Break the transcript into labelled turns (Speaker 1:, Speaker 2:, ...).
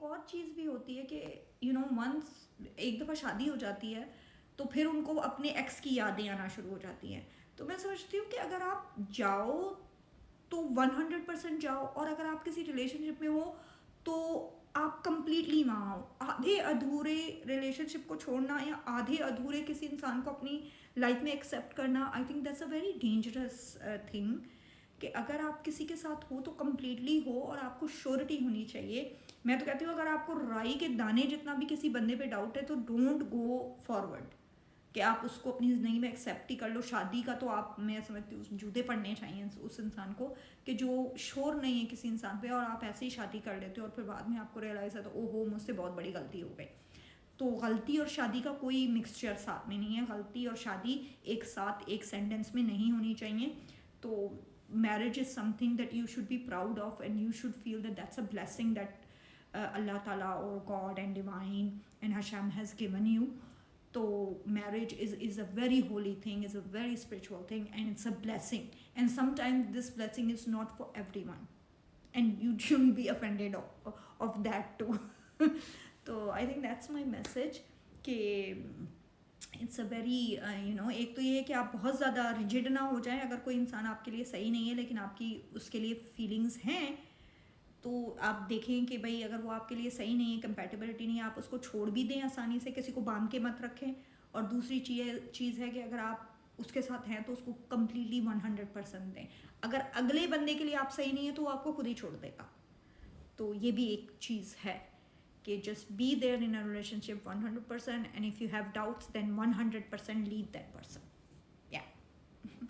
Speaker 1: एक और चीज़ भी होती है कि वंस एक दफ़ा शादी हो जाती है तो फिर उनको अपने एक्स की यादें आना शुरू हो जाती हैं। तो मैं समझती हूँ कि अगर आप जाओ तो 100% जाओ, और अगर आप किसी रिलेशनशिप में हो तो आप कंप्लीटली वहाँ हो। आधे अधूरे रिलेशनशिप को छोड़ना या आधे अधूरे किसी इंसान को अपनी लाइफ में एक्सेप्ट करना, I think that's a very dangerous thing. कि अगर आप किसी के साथ हो तो कम्प्लीटली हो और आपको श्योरिटी होनी चाहिए। मैं तो कहती हूँ अगर आपको राई के दाने जितना भी किसी बंदे पे डाउट है तो डोंट गो फॉरवर्ड, कि आप उसको अपनी ज़िंदगी में एक्सेप्ट ही कर लो। शादी का तो आप, मैं समझती हूँ, जूते पड़ने चाहिए उस इंसान को कि जो श्योर नहीं है किसी इंसान पे और आप ऐसे ही शादी कर लेते हो और फिर बाद में आपको रियलाइज़ है तो ओहो मुझसे बहुत बड़ी गलती हो गई। तो गलती और शादी का कोई मिक्सचर साथ में नहीं है। गलती और शादी एक साथ एक सेंटेंस में नहीं होनी चाहिए। तो marriage is something that you should be proud of and you should feel that that's a blessing that Allah Ta'ala or God and divine and Hashem has given you. So marriage is a very holy thing, is a very spiritual thing, and it's a blessing, and sometimes this blessing is not for everyone and you shouldn't be offended of that too. So I think that's my message कि it's a very एक तो ये है कि आप बहुत ज़्यादा rigid ना हो जाएं। अगर कोई इंसान आपके लिए सही नहीं है लेकिन आपकी उसके लिए फीलिंग्स हैं तो आप देखें कि भाई अगर वो आपके लिए सही नहीं है, कंपैटिबिलिटी नहीं है, आप उसको छोड़ भी दें आसानी से, किसी को बांध के मत रखें। और दूसरी चीज़ है कि अगर आप उसके साथ हैं तो उसको कम्प्लीटली 100% दें। अगर अगले बंदे के लिए आप सही नहीं है तो वो आपको खुद ही छोड़ देगा। तो ये भी एक चीज़ है कि just be there in a relationship 100%, and if you have doubts then 100% leave that person. Yeah.